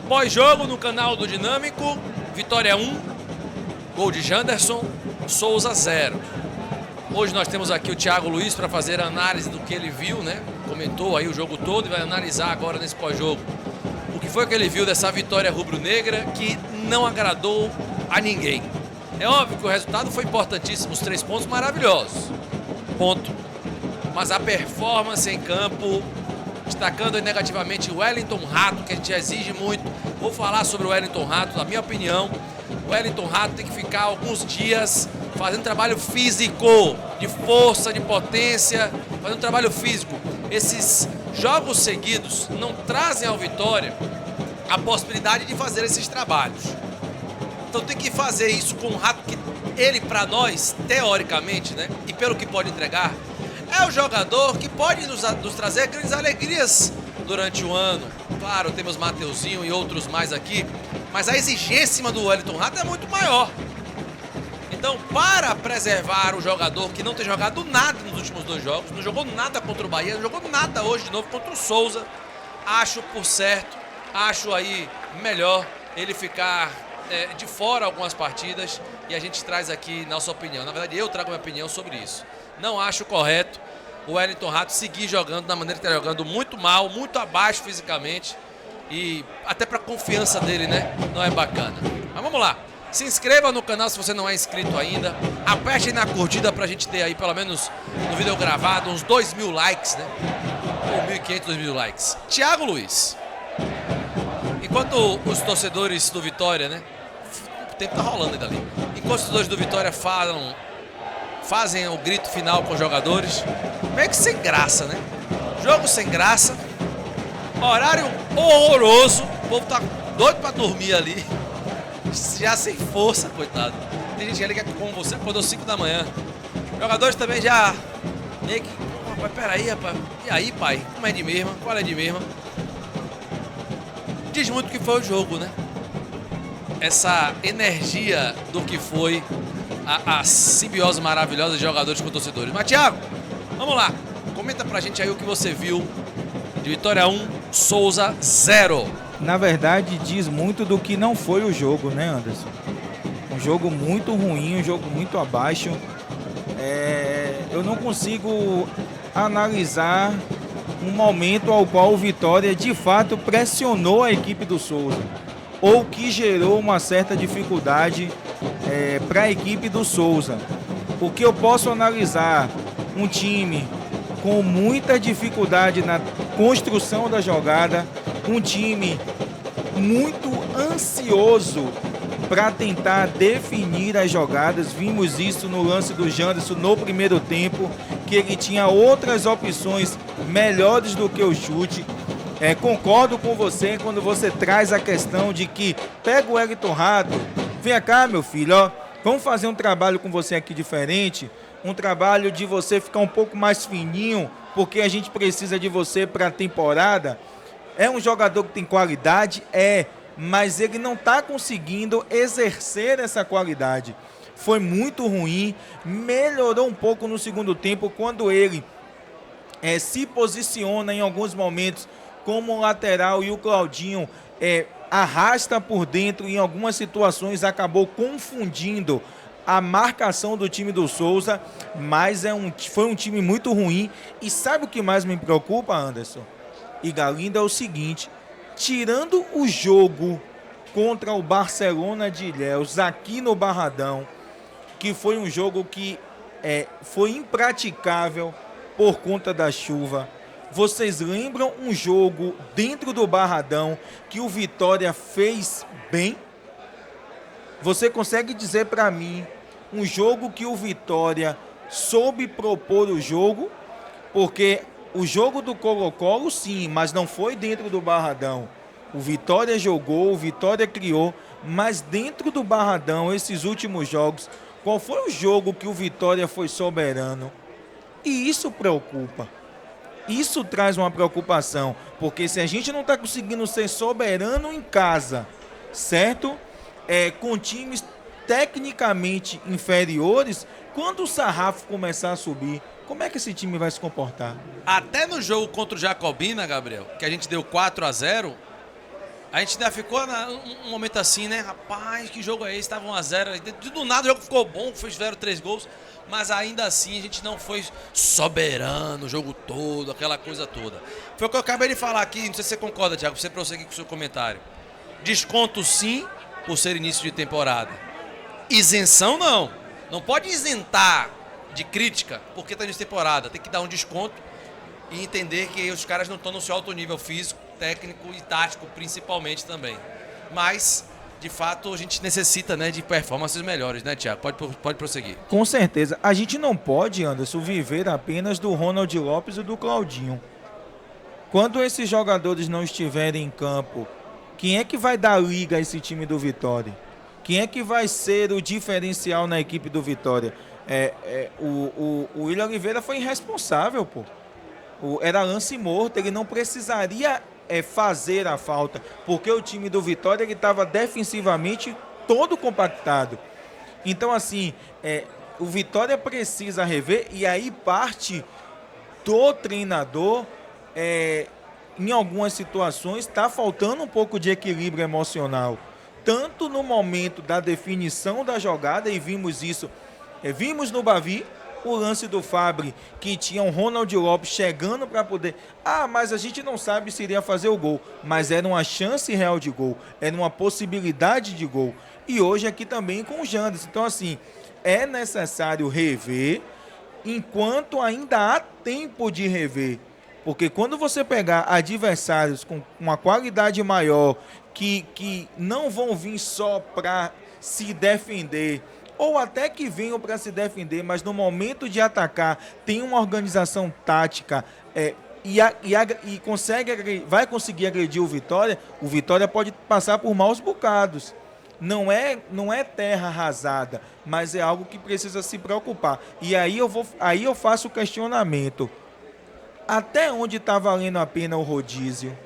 Pós-jogo no canal do Dinâmico, Vitória 1, gol de Janderson, Souza 0. Hoje nós temos aqui o Thiago Luiz para fazer a análise do que ele viu, né? Comentou aí o jogo todo e vai analisar agora nesse pós-jogo o que foi que ele viu dessa vitória rubro-negra que não agradou a ninguém. É óbvio que o resultado foi importantíssimo, os 3 pontos maravilhosos, ponto. Mas a performance em campo, destacando negativamente o Wellington Rato, que a gente exige muito. Vou falar sobre o Wellington Rato, na minha opinião. O Wellington Rato tem que ficar alguns dias fazendo trabalho físico, de força, de potência, fazendo trabalho físico. Esses jogos seguidos não trazem ao Vitória a possibilidade de fazer esses trabalhos. Então tem que fazer isso com o Rato, que ele, para nós, teoricamente, né, e pelo que pode entregar, é o jogador que pode nos trazer grandes alegrias durante o ano. Claro, temos Mateuzinho e outros mais aqui, mas a exigência do Wellington Rato é muito maior. Então, para preservar o jogador que não tem jogado nada nos últimos 2 jogos, não jogou nada contra o Bahia, não jogou nada hoje de novo contra o Souza, acho por certo, acho aí melhor ele ficar de fora algumas partidas e a gente traz aqui nossa opinião. Na verdade, eu trago minha opinião sobre isso. Não acho correto o Wellington Rato seguir jogando da maneira que está jogando, muito mal, muito abaixo fisicamente e até para a confiança dele, né? Não é bacana. Mas vamos lá. Se inscreva no canal se você não é inscrito ainda. Aperte aí na curtida pra gente ter aí, pelo menos no vídeo gravado, uns 2.000 likes, né? Ou 1.500, 2.000 likes. Thiago Luiz. Enquanto os torcedores do Vitória, né? O tempo tá rolando aí dali. Enquanto os torcedores do Vitória fazem o grito final com os jogadores, meio que sem graça, né? Jogo sem graça. Horário horroroso. O povo tá doido pra dormir ali. Já sem força, coitado. Tem gente ali que é como você, acordou 5 da manhã. Jogadores também já meio que... Rapaz, peraí, rapaz. E aí, pai? Como é de mesma? Qual é de mesma? Diz muito o que foi o jogo, né? Essa energia do que foi a simbiose maravilhosa de jogadores com torcedores. Mas, Thiago, vamos lá. Comenta pra gente aí o que você viu de Vitória 1, Souza 0. Na verdade, diz muito do que não foi o jogo, né, Anderson? Um jogo muito ruim, um jogo muito abaixo. Eu não consigo analisar um momento ao qual o Vitória, de fato, pressionou a equipe do Souza, ou que gerou uma certa dificuldade para a equipe do Souza. O que eu posso analisar, um time com muita dificuldade na construção da jogada, um time muito ansioso para tentar definir as jogadas. Vimos isso no lance do Janderson no primeiro tempo, que ele tinha outras opções melhores do que o chute. Concordo com você quando você traz a questão de que pega o Wellington Rato, vem cá, meu filho, ó, vamos fazer um trabalho com você aqui diferente, um trabalho de você ficar um pouco mais fininho, porque a gente precisa de você para a temporada. É um jogador que tem qualidade? Mas ele não está conseguindo exercer essa qualidade. Foi muito ruim, melhorou um pouco no segundo tempo, quando ele se posiciona em alguns momentos como lateral e o Claudinho arrasta por dentro, em algumas situações acabou confundindo a marcação do time do Souza, mas foi um time muito ruim. E sabe o que mais me preocupa, Anderson e Galindo, é o seguinte: tirando o jogo contra o Barcelona de Ilhéus, aqui no Barradão, que foi um jogo que foi impraticável por conta da chuva, vocês lembram um jogo dentro do Barradão que o Vitória fez bem? Você consegue dizer para mim um jogo que o Vitória soube propor o jogo? Porque o jogo do Colo-Colo, sim, mas não foi dentro do Barradão. O Vitória jogou, o Vitória criou, mas dentro do Barradão, esses últimos jogos, qual foi o jogo que o Vitória foi soberano? E isso preocupa. Isso traz uma preocupação, porque se a gente não está conseguindo ser soberano em casa, certo? Com times tecnicamente inferiores, quando o sarrafo começar a subir, como é que esse time vai se comportar? Até no jogo contra o Jacobina, Gabriel, que a gente deu 4-0, A gente ainda ficou um momento assim, né? Rapaz, que jogo é esse? Tava 1-0. Do nada o jogo ficou bom, fizeram 3 gols. Mas ainda assim a gente não foi soberano o jogo todo, aquela coisa toda. Foi o que eu acabei de falar aqui, não sei se você concorda, Thiago, pra você prosseguir com o seu comentário. Desconto sim, por ser início de temporada. Isenção não. Não pode isentar de crítica porque tá início de temporada. Tem que dar um desconto e entender que os caras não estão no seu alto nível físico, técnico e tático principalmente também. Mas, de fato, a gente necessita, né, de performances melhores, né, Thiago? Pode prosseguir. Com certeza. A gente não pode, Anderson, viver apenas do Ronald Lopes e do Claudinho. Quando esses jogadores não estiverem em campo, quem é que vai dar liga a esse time do Vitória? Quem é que vai ser o diferencial na equipe do Vitória? O William Oliveira foi irresponsável, pô. Era lance morto, ele não precisaria fazer a falta, porque o time do Vitória estava defensivamente todo compactado. Então, assim, o Vitória precisa rever, e aí parte do treinador, em algumas situações, está faltando um pouco de equilíbrio emocional. Tanto no momento da definição da jogada, e vimos isso, vimos no Bavi, o lance do Fabri, que tinha um Ronald Lopes chegando para poder... mas a gente não sabe se iria fazer o gol. Mas era uma chance real de gol. Era uma possibilidade de gol. E hoje aqui também com o Janderson. Então, assim, é necessário rever enquanto ainda há tempo de rever. Porque quando você pegar adversários com uma qualidade maior, que não vão vir só para se defender, ou até que venham para se defender, mas no momento de atacar tem uma organização tática e vai conseguir agredir o Vitória pode passar por maus bocados. Não é terra arrasada, mas é algo que precisa se preocupar. E aí eu faço o questionamento. Até onde está valendo a pena o rodízio?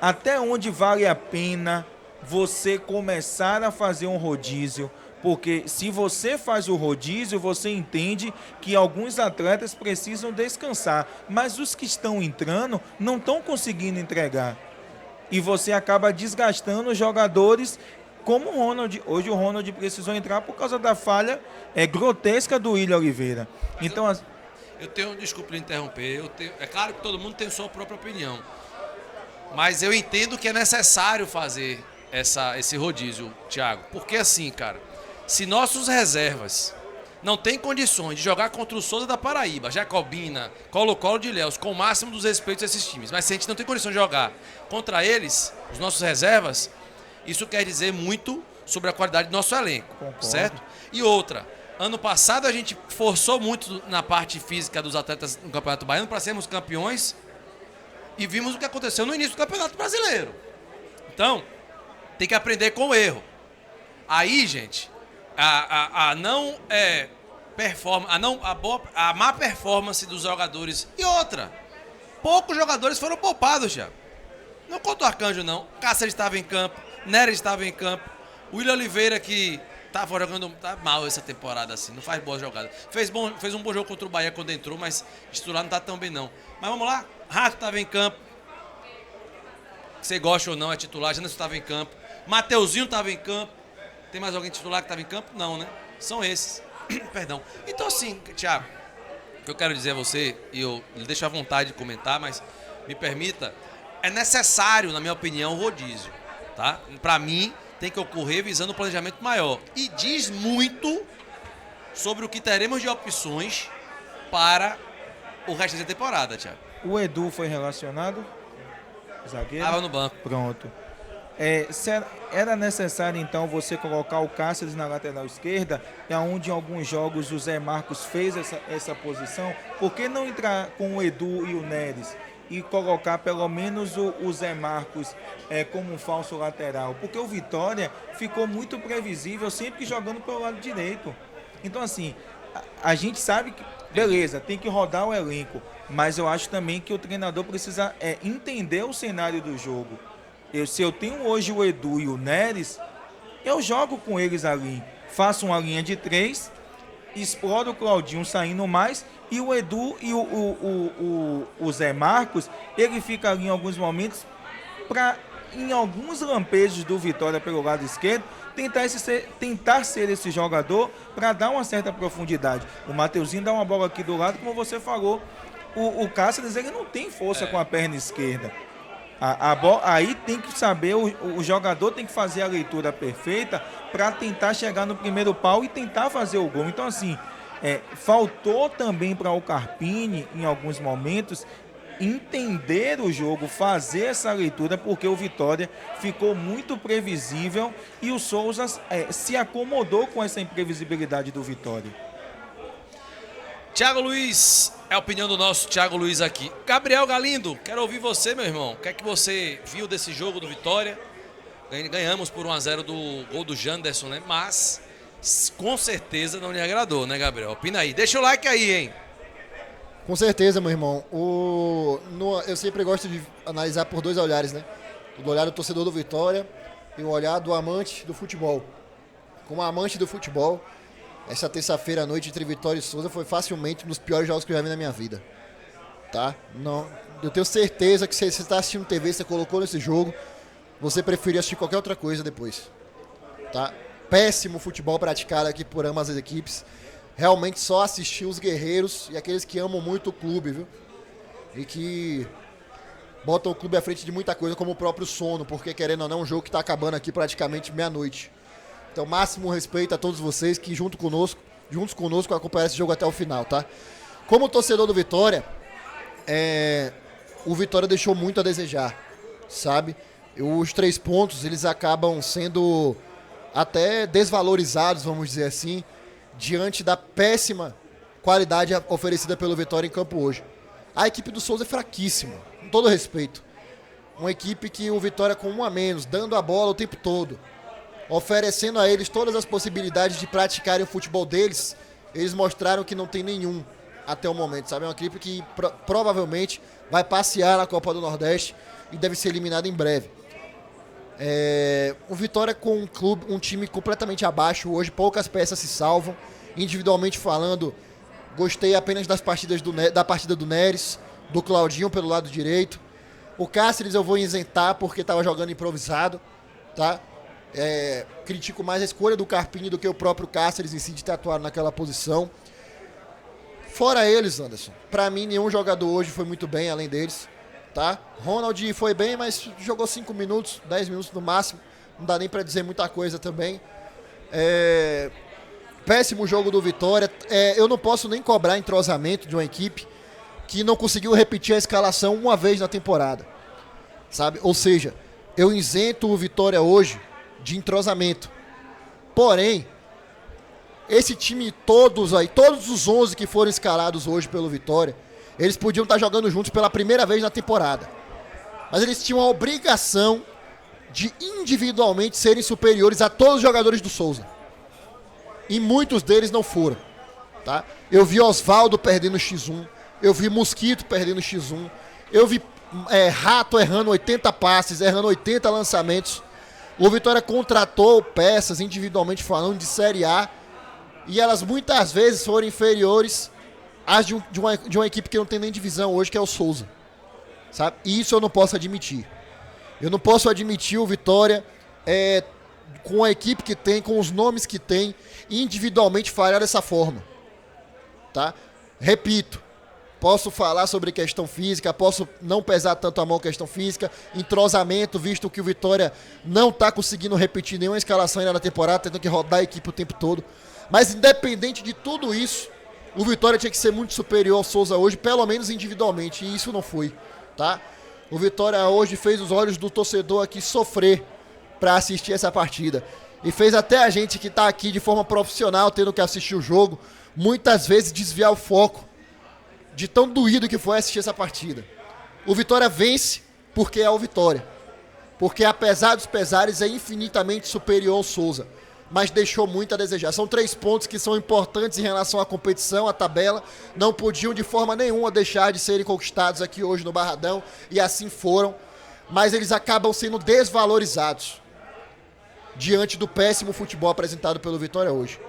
Até onde vale a pena você começar a fazer um rodízio? Porque se você faz o rodízio, você entende que alguns atletas precisam descansar, mas os que estão entrando não estão conseguindo entregar. E você acaba desgastando os jogadores como o Ronald. Hoje o Ronald precisou entrar por causa da falha grotesca do William Oliveira. Então, desculpe lhe interromper, é claro que todo mundo tem sua própria opinião, mas eu entendo que é necessário fazer esse rodízio, Thiago, porque assim, cara, se nossos reservas não têm condições de jogar contra o Souza da Paraíba, Jacobina, Colo-Colo de Ilhéus, com o máximo dos respeitos a esses times, mas se a gente não tem condição de jogar contra eles, os nossos reservas, isso quer dizer muito sobre a qualidade do nosso elenco. Concordo. Certo? E outra, ano passado a gente forçou muito na parte física dos atletas no Campeonato Baiano para sermos campeões e vimos o que aconteceu no início do Campeonato Brasileiro. Então, tem que aprender com o erro. Aí, gente, a má performance dos jogadores. E outra, poucos jogadores foram poupados já. Não conta o Arcanjo, não. Cáceres estava em campo, Neres estava em campo, William Oliveira, que estava jogando mal essa temporada, assim, não faz boa jogada. Fez um bom jogo contra o Bahia quando entrou, mas titular não está tão bem, não. Mas vamos lá, Rato estava em campo. Você gosta ou não, é titular, Janderson estava em campo. Mateuzinho estava em campo. Tem mais alguém titular que estava em campo? Não, né? São esses. Perdão. Então, assim, Thiago, o que eu quero dizer a você, e eu lhe deixo à vontade de comentar, mas me permita, é necessário, na minha opinião, o rodízio, tá? Para mim, tem que ocorrer visando um planejamento maior. E diz muito sobre o que teremos de opções para o resto da temporada, Thiago. O Edu foi relacionado? Zagueiro? Estava no banco. Pronto. Era necessário, então, você colocar o Cáceres na lateral esquerda, onde em alguns jogos o Zé Marcos fez essa posição? Por que não entrar com o Edu e o Neres e colocar pelo menos o Zé Marcos como um falso lateral? Porque o Vitória ficou muito previsível, sempre jogando pelo lado direito. Então, assim, a gente sabe que, beleza, tem que rodar o elenco, mas eu acho também que o treinador precisa entender o cenário do jogo. Se eu tenho hoje o Edu e o Neres, eu jogo com eles ali. Faço uma linha de 3, exploro o Claudinho saindo mais, e o Edu e o Zé Marcos, ele fica ali em alguns momentos para em alguns lampejos do Vitória pelo lado esquerdo, tentar ser esse jogador para dar uma certa profundidade. O Mateuzinho dá uma bola aqui do lado, como você falou, o Cáceres, ele não tem força com a perna esquerda. Aí tem que saber, o jogador tem que fazer a leitura perfeita para tentar chegar no primeiro pau e tentar fazer o gol. Então, assim, faltou também para o Carpini, em alguns momentos, entender o jogo, fazer essa leitura, porque o Vitória ficou muito previsível e o Souza se acomodou com essa imprevisibilidade do Vitória. Thiago Luiz, é a opinião do nosso Thiago Luiz aqui. Gabriel Galindo, quero ouvir você, meu irmão. O que é que você viu desse jogo do Vitória? Ganhamos por 1-0 do gol do Janderson, né? Mas, com certeza, não lhe agradou, né, Gabriel? Opina aí. Deixa o like aí, hein? Com certeza, meu irmão. Eu sempre gosto de analisar por dois olhares, né? O olhar do torcedor do Vitória e o olhar do amante do futebol. Como amante do futebol, essa terça-feira à noite entre Vitória e Souza foi facilmente um dos piores jogos que eu já vi na minha vida. Tá? Não, eu tenho certeza que se você está assistindo TV, você colocou nesse jogo, você preferia assistir qualquer outra coisa depois. Tá? Péssimo futebol praticado aqui por ambas as equipes. Realmente só assistir os guerreiros e aqueles que amam muito o clube, viu? E que botam o clube à frente de muita coisa, como o próprio sono, porque querendo ou não, é um jogo que está acabando aqui praticamente meia-noite. Então, máximo respeito a todos vocês que juntos conosco acompanharam esse jogo até o final, tá? Como torcedor do Vitória, o Vitória deixou muito a desejar, sabe? Os 3 pontos, eles acabam sendo até desvalorizados, vamos dizer assim, diante da péssima qualidade oferecida pelo Vitória em campo hoje. A equipe do Souza é fraquíssima, com todo respeito. Uma equipe que o Vitória com 1 a menos, dando a bola o tempo todo, oferecendo a eles todas as possibilidades de praticarem o futebol deles, eles mostraram que não tem nenhum até o momento, sabe? É uma equipe que provavelmente vai passear na Copa do Nordeste e deve ser eliminada em breve. O Vitória com um time completamente abaixo hoje, poucas peças se salvam. Individualmente falando, gostei apenas da partida do Neres, do Claudinho pelo lado direito. O Cáceres eu vou isentar porque estava jogando improvisado, tá? Critico mais a escolha do Carpini do que o próprio Cáceres em si de ter atuado naquela posição. Fora eles, Anderson, pra mim nenhum jogador hoje foi muito bem além deles, tá? Ronald foi bem, mas jogou 5 minutos, 10 minutos no máximo, não dá nem pra dizer muita coisa também. Péssimo jogo do Vitória. Eu não posso nem cobrar entrosamento de uma equipe que não conseguiu repetir a escalação uma vez na temporada, sabe? Ou seja, eu isento o Vitória hoje de entrosamento. Porém, esse time todos os 11 que foram escalados hoje pelo Vitória, eles podiam estar jogando juntos pela primeira vez na temporada. Mas eles tinham a obrigação de individualmente serem superiores a todos os jogadores do Souza. E muitos deles não foram, tá? Eu vi Osvaldo perdendo X1, eu vi Mosquito perdendo X1, eu vi Rato errando 80 passes, errando 80 lançamentos. O Vitória contratou peças, individualmente falando, de Série A, e elas muitas vezes foram inferiores às de uma equipe que não tem nem divisão hoje, que é o Souza, sabe? E isso eu não posso admitir. Eu não posso admitir o Vitória, com a equipe que tem, com os nomes que tem, individualmente falhar dessa forma, tá? Repito, posso falar sobre questão física, posso não pesar tanto a mão questão física, entrosamento, visto que o Vitória não está conseguindo repetir nenhuma escalação ainda na temporada, tendo que rodar a equipe o tempo todo. Mas independente de tudo isso, o Vitória tinha que ser muito superior ao Souza hoje, pelo menos individualmente, e isso não foi, tá? O Vitória hoje fez os olhos do torcedor aqui sofrer para assistir essa partida. E fez até a gente que está aqui de forma profissional, tendo que assistir o jogo, muitas vezes desviar o foco de tão doído que foi assistir essa partida. O Vitória vence porque é o Vitória. Porque apesar dos pesares é infinitamente superior ao Souza. Mas deixou muito a desejar. São 3 pontos que são importantes em relação à competição, à tabela. Não podiam de forma nenhuma deixar de serem conquistados aqui hoje no Barradão. E assim foram. Mas eles acabam sendo desvalorizados diante do péssimo futebol apresentado pelo Vitória hoje.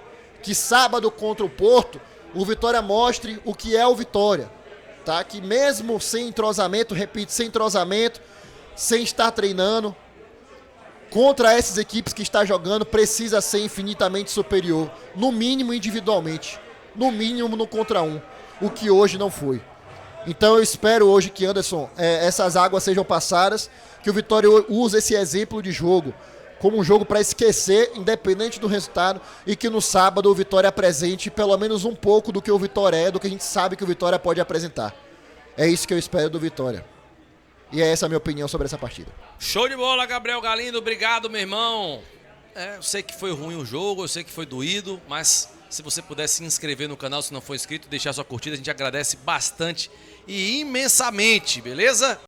Que sábado contra o Porto, o Vitória mostre o que é o Vitória, tá? Que mesmo sem entrosamento, repito, sem entrosamento, sem estar treinando, contra essas equipes que está jogando, precisa ser infinitamente superior, no mínimo individualmente, no mínimo no contra um, o que hoje não foi. Então eu espero hoje que, Anderson, essas águas sejam passadas, que o Vitória use esse exemplo de jogo como um jogo para esquecer, independente do resultado, e que no sábado o Vitória apresente pelo menos um pouco do que o Vitória é, do que a gente sabe que o Vitória pode apresentar. É isso que eu espero do Vitória. E é essa a minha opinião sobre essa partida. Show de bola, Gabriel Galindo. Obrigado, meu irmão. Eu sei que foi ruim o jogo, eu sei que foi doído, mas se você puder se inscrever no canal, se não for inscrito, deixar sua curtida, a gente agradece bastante e imensamente, beleza?